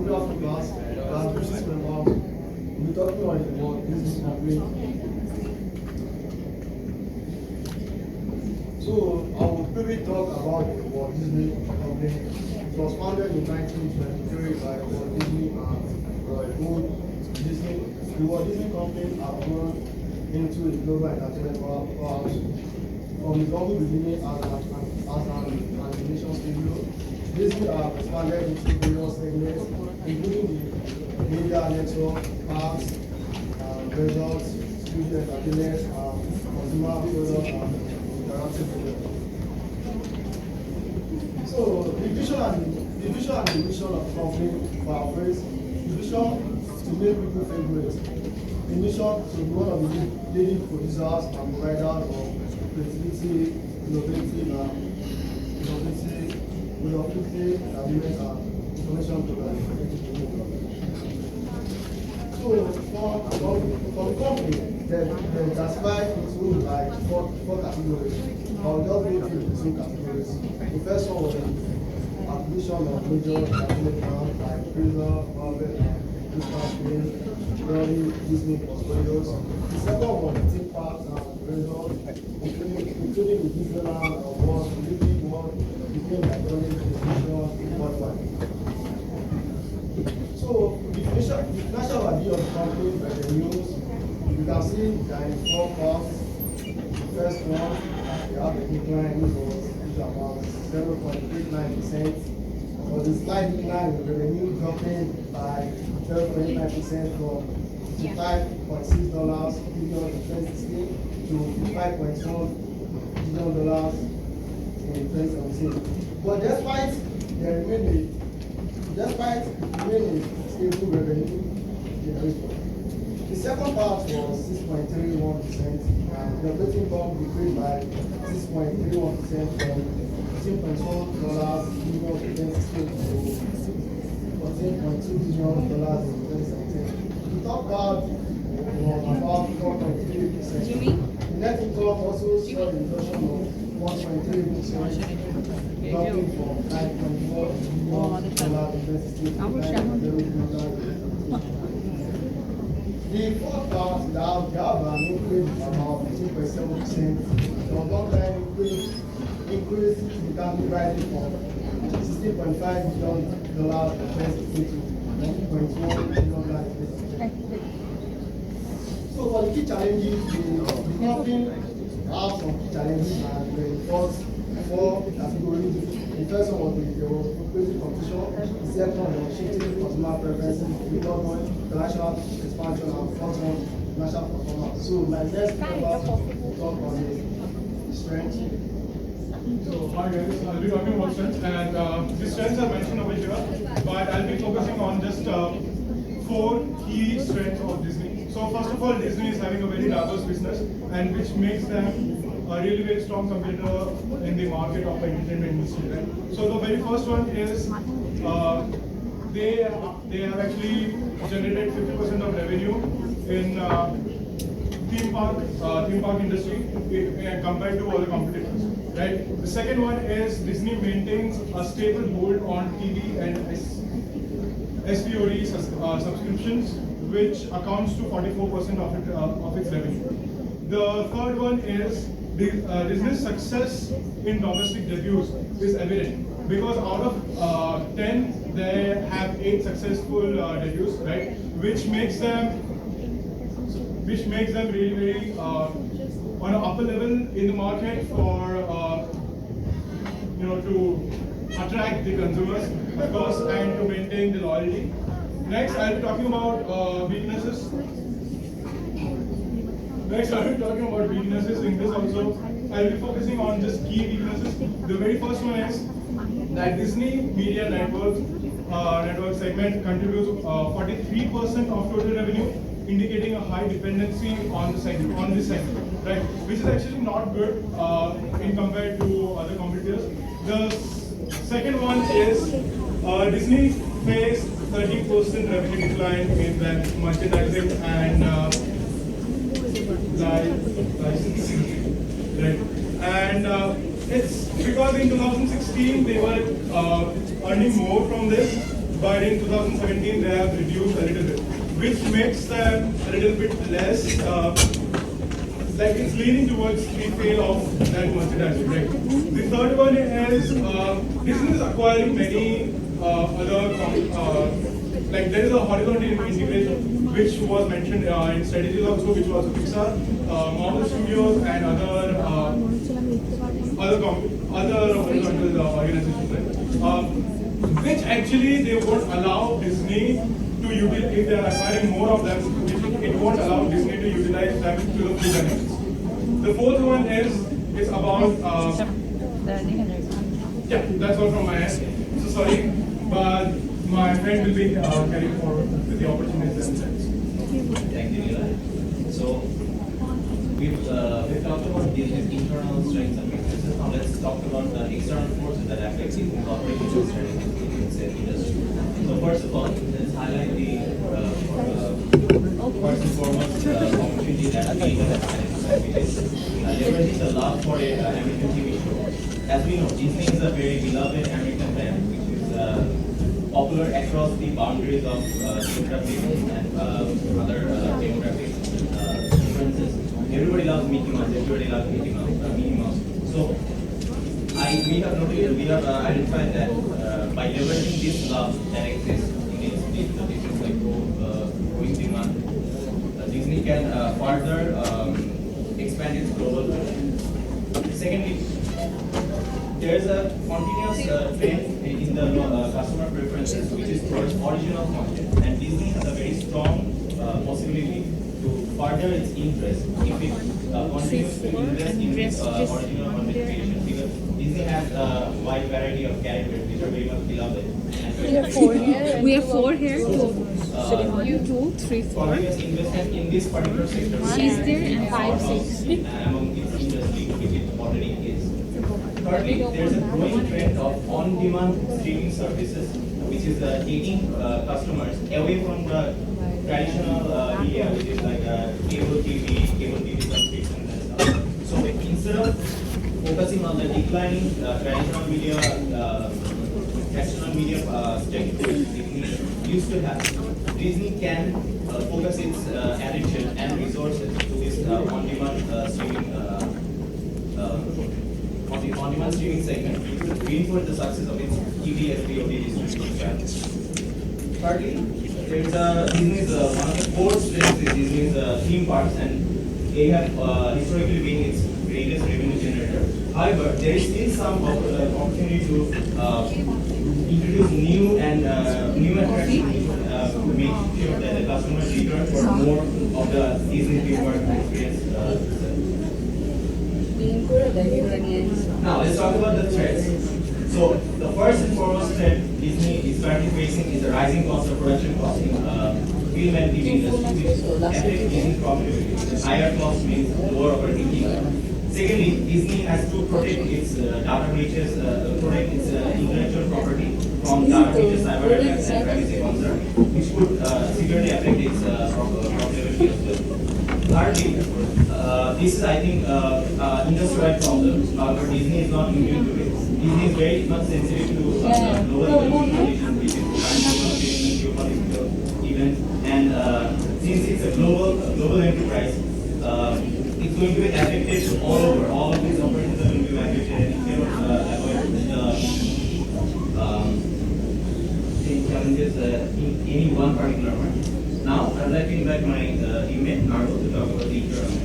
good afternoon, class. This is about we're talking about the word Disney company. So I will quickly talk about the Walt Disney company. It was founded in 1923 by Walt Disney and Roy Hood Disney. The Walt Disney company has grown into a global entertainment powerhouse. From its humble beginning as an animation studio, Disney have expanded into various segments, including the media network, parks, resorts, studio entertainment, consumer product, and interactive product. So the vision and the mission of the company paraphrase: the vision to make people feel great. The mission to be one of the leading producers and providers of creativity, innovative, agreement and information products. So for the company, they classify into like four categories. I'll just go through the two categories. The first one was the acquisition of major entertainment brands like Fraser, Marvel, Christmas Green, Rory, Disney portfolios. The second one was the theme parks and resorts, including the Disneyland, Walt, Disney World, became iconic destination worldwide. So the financial value of the company revenues, you can see there are four parts. The first one, we have the decline, which was about 0.89%. For the slight decline in revenue dropping by 0.89% from $5.6 billion in 2016 to $5.1 billion in 2017. But despite remaining stable revenue generation, the second part was 6.31%, and the operating income decreased by 6.31% from $15.1 billion in 2016 to $14.2 billion in 2017. The top part was about 4.3%. The net income also saw a reduction of 1.3%, dropping from $9.4 billion in 2016 to $9.0 billion. The fourth part, they have an increase of about 15.7%. The one-time increase began rising from $16.5 billion in 2016 to $19.1 billion in 2016. So for the key challenges, the company have some key challenges, and the first four categories. The first one was there was crazy competition. The second one was shifting consumer preferences. The third one, international expansion, and the fourth one, national performance. So my next member will talk on the strength. So hi guys, I'll be talking about strengths, and the strengths are mentioned over here, but I'll be focusing on just four key strengths of Disney. So first of all, Disney is having a very diverse business, and which makes them a really very strong competitor in the market of entertainment industry. Right? So the very first one is they have actually generated 50% of revenue in theme park industry compared to other competitors. Right. The second one is Disney maintains a stable hold on TV and SVOD subscriptions, which accounts to 44% of its revenue. The third one is Disney's success in domestic debuts is evident because out of 10, they have 8 successful debuts, right? Which makes them really very on an upper level in the market for to attract the consumers, of course, and to maintain the loyalty. Next, I'll be talking about weaknesses. In this also. I'll be focusing on just key weaknesses. The very first one is that Disney Media Network segment contributes 43% of total revenue, indicating a high dependency on this segment, right? Which is actually not good in compared to other competitors. The second one is Disney faced 30% revenue decline in their merchandising and licensing, right? And it's because in 2016 they were earning more from this, but in 2017 they have reduced a little bit, which makes them a little bit less, like it's leaning towards the fail of that merchandising, right? The third one is Disney is acquiring many like there is a horizontal integration which was mentioned in strategies also, which was Pixar, Marvel Studios, and other horizontal organizations, right? Which actually they won't allow Disney to utilize, if they are acquiring more of them, which it won't allow Disney to utilize them to the full benefits. The fourth one is about yeah, that's all from my end. So sorry, but my friend will be carrying forward with the opportunities themselves. Thank you, Neela. So we've talked about Disney's internal strengths and weaknesses. Now let's talk about the external forces that affect Disney's operational strategies in the industry. So first of all, let's highlight the first and foremost opportunity that we have leveraging the love for an American TV show. As we know, Disney is a very beloved American brand, which is popular across the boundaries of geographic and other demographic differences. Everybody loves Mickey Mouse. Everybody loves Mickey Mouse. So we have identified that by leveraging this love that exists in the business like growing demand, Disney can further expand its global reach. Secondly, there is a continuous trend in the customer preferences, which is towards original content, and Disney has a very strong possibility to further its interest if it continues to invest in its original content creation. Because Disney has a wide variety of characters which are very much beloved. We have four here. We have four here. You 2, 3, 4. Continuous investment in this particular sector. She's there and 5, 6. Among its industry, which it already is. Thirdly, there is a growing trend of on-demand streaming services, which is taking customers away from the traditional media, which is like cable TV subscriptions and stuff. So instead of focusing on the declining traditional media stakeholders Disney used to have, Disney can focus its attention and resources to this on-demand streaming on-demand streaming segment, which will reinforce the success of its TV SVOD distribution strategy. Thirdly, Disney's one of the core strengths is Disney's theme parks, and they have historically been its greatest revenue generator. However, there is still some opportunity to introduce new attractions to make sure that the customers return for more of the Disney theme park experience. Now let's talk about the threats. So the first and foremost threat Disney is currently facing is the rising cost of production costs in film and TV industry, which affects Disney's profitability. Higher cost means lower operating income. Secondly, Disney has to protect its data breaches, protect its intellectual property from data breaches, cyber attacks, and privacy concerns, which could severely affect its profitability as well. Thirdly, this is, I think, industry-wide problem. However, Disney is not immune to it. Disney is very much sensitive to global conditions, which is geopolitical events, and since it's a global enterprise, it's going to be affected all over. All of these operations are going to be affected, and it cannot avoid the challenges in any one particular market. Now, I'd like to invite my teammate Nardo to talk about the internal.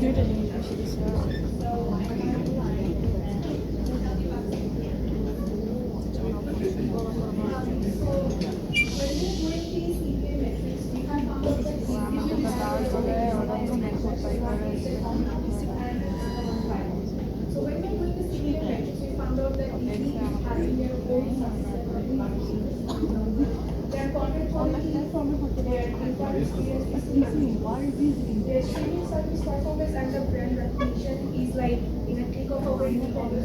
So when we're doing the CPA metrics, we found out that easy is having their own subset of their content quality, their income experience is amazing. Their streaming service performance and the brand recognition is like in a click of a very rather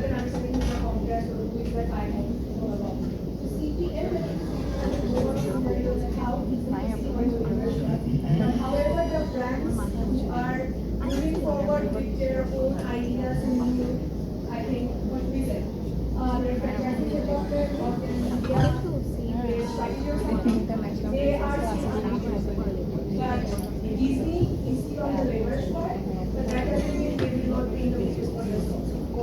than understanding the competitors or doing the time so CPM and the global scenarios and how however the brands who are moving forward with their own ideas and new, I think, what we said, their fantastic development or their media, their strategy or something, they are still but Disney is still on the leverage part, but that doesn't mean they will not be in the business for themselves. So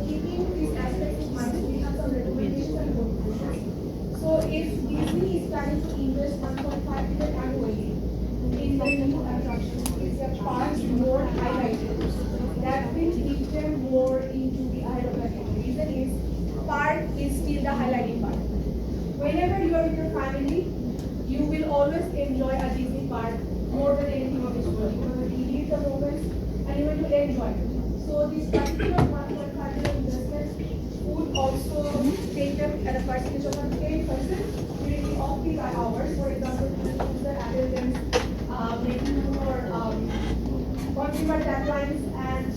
keeping these aspects in mind, we have some recommendations and conclusions. So if Disney is planning to invest 1.5 billion annually in the new attractions, is their parks more highlighted, that will keep them more into the eye of the people. The reason is, park is still the highlighting part. Whenever you are with your family, you will always enjoy a Disney park more than anything on this world. You will relive the moments and you will enjoy it. So this particular 1.5 billion investment would also take them at a percentage of 8% during the off-peak hours. For example, the attendance, making more consumer taglines and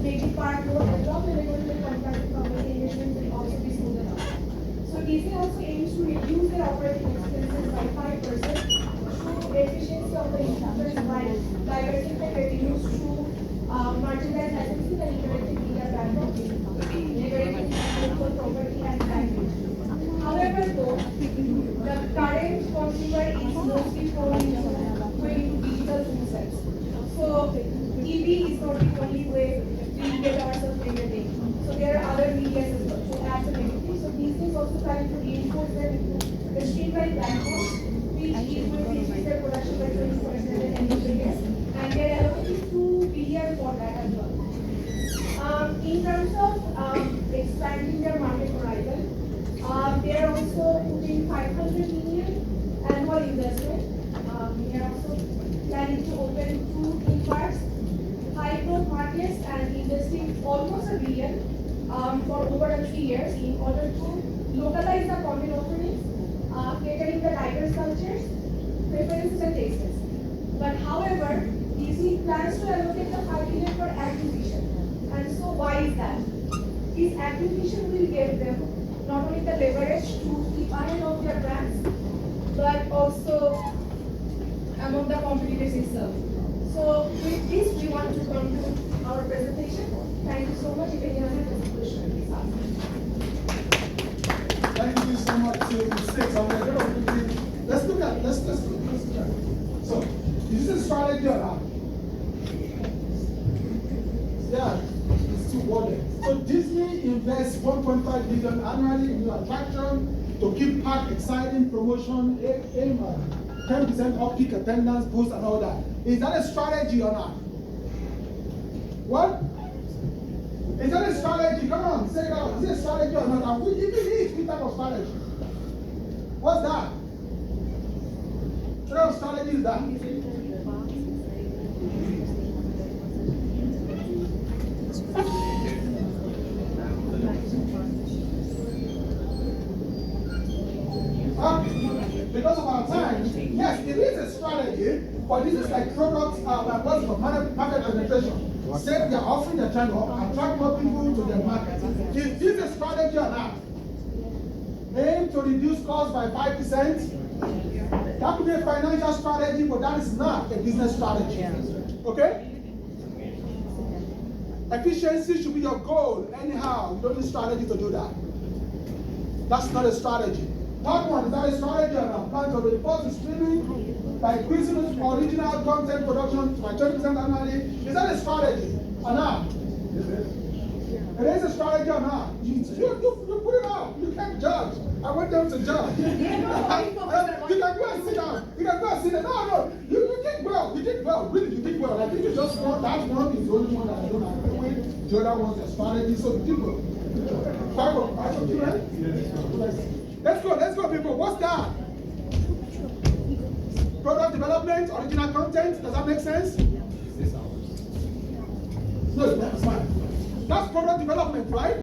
making park more developed and able to contact community engagement will also be smoother out. So Disney also aims to reduce their operating expenses by 5% through efficiency of the investments by diversifying revenues through merchandise licensing and interactive media platforms, leveraging intellectual property and language. However, though, the current consumer is mostly prone to digital food sets. So TV is not the only way we get ourselves entertained. So there are other media as well. So as a negative, so Disney is also trying to reinforce the streamlined platforms, which is going to increase their production by 20% and they are allocating 2 billion for that as well. In terms of expanding their market horizon, they are also putting 500 million annual investment. They are also planning to open 2 theme parks, high growth markets, and investing almost $1 billion for over 3 years in order to localize the content offerings, catering the diverse cultures, preferences, and tastes. But however, Disney plans to allocate the $5 billion for acquisition. And so why is that? This acquisition will give them not only the leverage to keep ahead of their brands, but also among the competitors itself. So with this, we want to conclude our presentation. Thank you so much. If anyone has a question, please ask. Thank you so much to the six. Let's look at. So, is this a strategy or not? Yeah, it's too worded. So Disney invests 1.5 billion annually in new attraction to keep park exciting, promotion, aim 10% off-peak attendance boost and all that. Is that a strategy or not? What? Is that a strategy? Come on, say it out. Is it a strategy or not? And we even need which type of strategy. What's that? What kind of strategy is that? Because of our time, yes, it is a strategy, but this is like product, what's it called, market penetration. Say they're offering the channel, attract more people to their market. Is this a strategy or not? Aim to reduce costs by 5%. That could be a financial strategy, but that is not a business strategy. Okay? Efficiency should be your goal. Anyhow, you don't need strategy to do that. That's not a strategy. Third one, is that a strategy or not? Plan to report to streaming by increasing original content production by 20% annually. Is that a strategy or not? It is a strategy or not? You put it out. You can't judge. I went down to judge. You can go and sit down. You can go and sit down. No. You can go. You did well, really, you did well. I think you just won. That one is the only one that I don't agree with. The other one's a strategy, so you did well. Five of you, right? Let's go, people. What's that? Product development, original content. Does that make sense? No, that's fine. That's product development, right?